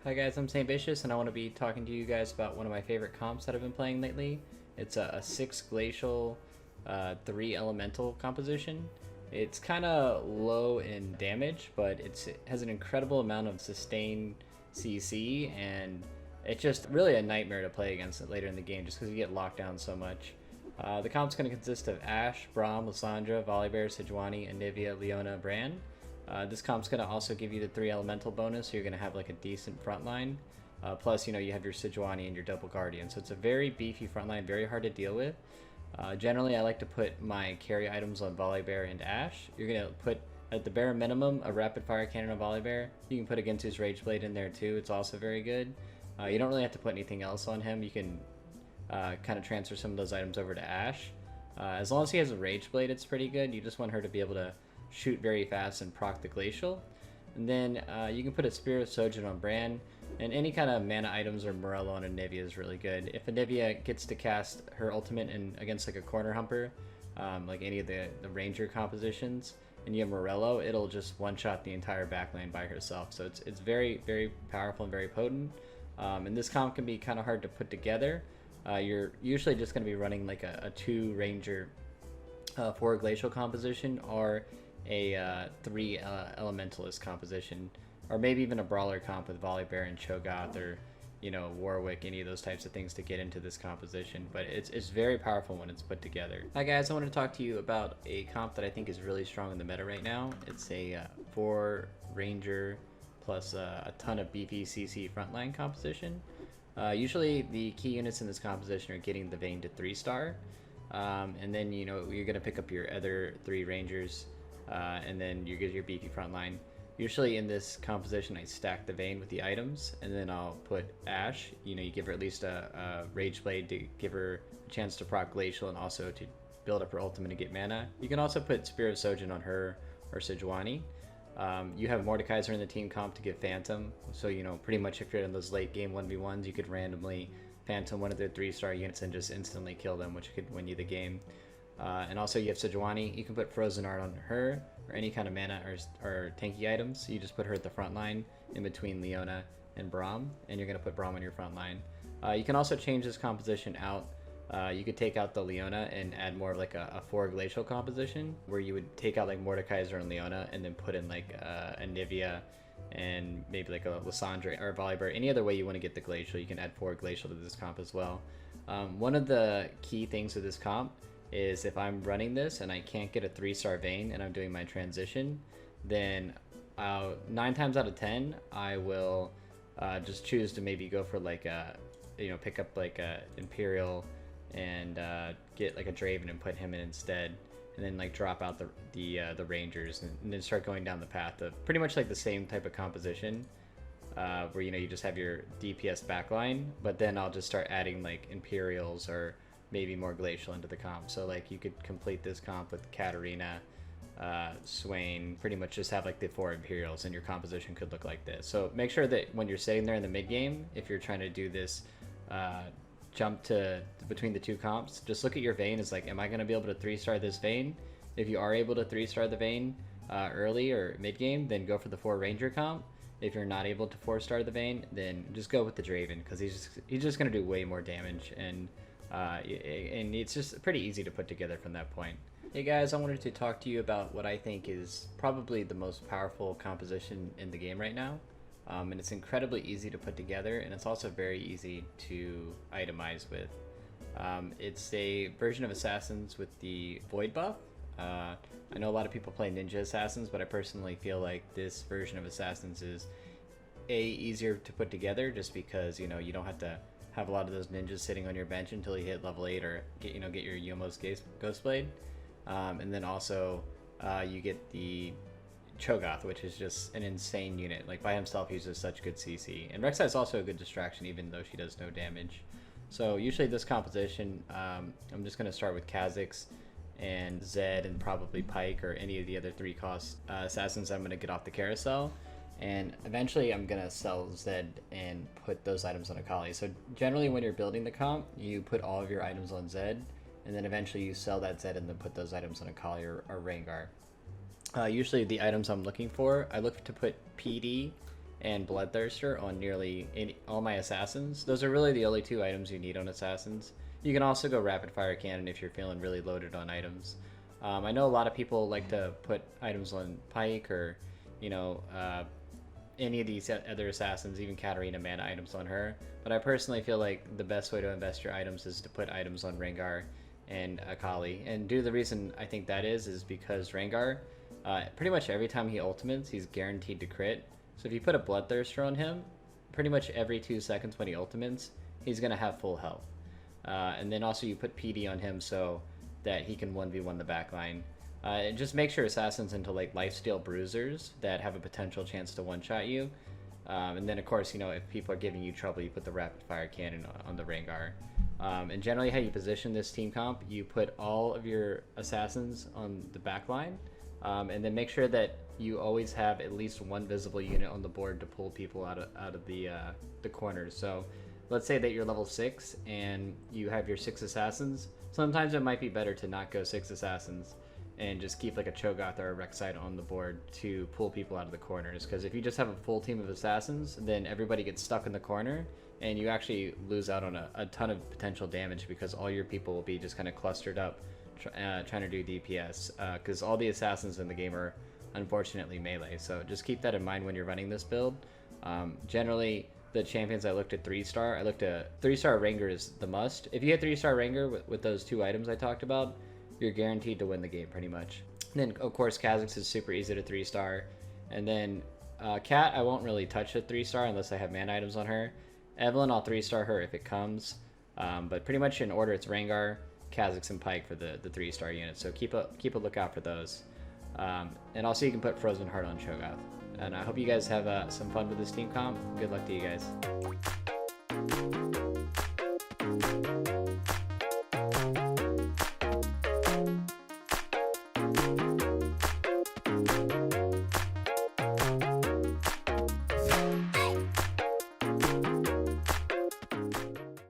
Hi guys, I'm Saintvicious and I want to be talking to you guys about one of my favorite comps that I've been playing lately. It's a 6 Glacial, 3 Elemental composition. It's kind of low in damage, but it has an incredible amount of sustained CC, and it's just really a nightmare to play against it later in the game just because you get locked down so much. The comp's going to consist of Ashe, Braum, Lysandra, Volibear, Sejuani, Anivia, Leona, Bran. This comp's going to also give you the 3 elemental bonus, so you're going to have like a decent front line. Plus, you have your Sejuani and your double guardian, so it's a very beefy front line, very hard to deal with. Generally, I like to put my carry items on Volibear and Ashe. You're going to put, at the bare minimum, a rapid fire cannon on Volibear. You can put Ginsu's Rageblade in there too, it's also very good. You don't really have to put anything else on him. You can kind of transfer some of those items over to Ashe. As long as he has a Rageblade, it's pretty good. You just want her to be able to shoot very fast and proc the Glacial. And then you can put a Spear of Sojin on Bran, and any kind of mana items or Morello on Anivia is really good. If Anivia gets to cast her ultimate against like a corner humper, like any of the ranger compositions, and you have Morello, it'll just one-shot the entire backline by herself. So it's very, very powerful and very potent. And this comp can be kind of hard to put together. You're usually just going to be running like a 2 ranger 4 glacial composition, or a 3 elementalist composition, or maybe even a brawler comp with Volibear and Cho'Gath, or Warwick, any of those types of things to get into this composition. But it's very powerful when it's put together. Hi guys, I want to talk to you about a comp that I think is really strong in the meta right now. It's a 4 ranger plus a ton of beefy CC frontline composition. Usually the key units in this composition are getting the Vayne to 3-star, and then you're going to pick up your other 3 rangers, and then you get your beefy frontline. Usually in this composition I stack the Vayne with the items, and then I'll put Ashe. You give her at least a Rageblade to give her a chance to proc Glacial, and also to build up her ultimate and get mana. You can also put Spear of Sojin on her, or Sejuani. You have Mordekaiser in the team comp to get Phantom, so pretty much if you're in those late game 1v1s, you could randomly Phantom one of their 3-star units and just instantly kill them, which could win you the game. And also you have Sejuani. You can put Frozen Art on her, or any kind of mana or tanky items. You just put her at the front line in between Leona and Braum, and you're going to put Braum on your front line. You can also change this composition out. You could take out the Leona and add more of like a 4 glacial composition, where you would take out like Mordekaiser and Leona, and then put in like Anivia and maybe like a Lysandra or Volibear. Any other way you want to get the glacial, you can add 4 glacial to this comp as well. One of the key things with this comp is if I'm running this and I can't get a 3-star Vayne and I'm doing my transition, then 9 times out of 10 I will just choose to maybe go for like a pick up like a Imperial and get like a Draven and put him in instead, and then like drop out the Rangers, and then start going down the path of pretty much like the same type of composition, where you just have your DPS backline, but then I'll just start adding like Imperials or maybe more Glacial into the comp. So like you could complete this comp with Katarina, Swain, pretty much just have like the 4 Imperials, and your composition could look like this. So make sure that when you're sitting there in the mid game, if you're trying to do this jump to between the 2 comps, just look at your Vayne as like, am I going to be able to 3-star this Vayne? If you are able to 3-star the Vayne early or mid game, then go for the 4 Ranger comp. If you're not able to 4-star the Vayne, then just go with the Draven, because he's just going to do way more damage, and it's just pretty easy to put together from that point. Hey guys, I wanted to talk to you about what I think is probably the most powerful composition in the game right now. And it's incredibly easy to put together, and it's also very easy to itemize with. It's a version of Assassins with the Void buff. I know a lot of people play Ninja Assassins, but I personally feel like this version of Assassins is easier to put together, just because you don't have to have a lot of those ninjas sitting on your bench until you hit level 8, or get your Yomos Ghostblade. And then also you get the Cho'Gath, which is just an insane unit. Like by himself, he's just such good CC. And Rek'Sai is also a good distraction, even though she does no damage. So usually this composition, I'm just going to start with Kha'Zix and Zed and probably Pyke, or any of the other 3-cost assassins I'm going to get off the carousel. And eventually I'm going to sell Zed and put those items on Akali. So generally when you're building the comp, you put all of your items on Zed, and then eventually you sell that Zed and then put those items on Akali or Rengar. Usually the items I'm looking for, I look to put PD and Bloodthirster on nearly all my assassins. Those are really the only 2 items you need on assassins. You can also go Rapid Fire Cannon if you're feeling really loaded on items. I know a lot of people like to put items on Pike or, you know, any of these other assassins, even Katarina mana items on her. But I personally feel like the best way to invest your items is to put items on Rengar and Akali. And the reason I think that is because Rengar, pretty much every time he ultimates, he's guaranteed to crit. So if you put a Bloodthirster on him, pretty much every 2 seconds when he ultimates, he's going to have full health. And then also you put PD on him so that he can 1v1 the backline. And just make sure assassins into like lifesteal bruisers that have a potential chance to one-shot you. And then of course, you know, if people are giving you trouble, you put the Rapid Fire Cannon on the Rengar. And generally how you position this team comp, you put all of your assassins on the backline, and then make sure that you always have at least 1 visible unit on the board to pull people out of the corners. So let's say that you're level 6 and you have your 6 assassins. Sometimes it might be better to not go 6 assassins and just keep like a Cho'Gath or a Rek'Sai on the board to pull people out of the corners. Because if you just have a full team of assassins, then everybody gets stuck in the corner and you actually lose out on a ton of potential damage because all your people will be just kind of clustered up trying to do DPS. Because all the assassins in the game are unfortunately melee. So just keep that in mind when you're running this build. Generally, the champions I looked at 3-star, I looked at 3-star Rengar is the must. If you get 3-star Rengar with those 2 items I talked about, you're guaranteed to win the game pretty much. And then of course Kha'Zix is super easy to 3-star. And then Cat, I won't really touch a 3-star unless I have mana items on her. Evelynn, I'll 3-star her if it comes. But pretty much in order, it's Rengar, Kha'Zix, and Pyke for the 3-star units. So keep a lookout for those. And also you can put Frozen Heart on Cho'Gath. And I hope you guys have some fun with this team comp. Good luck to you guys.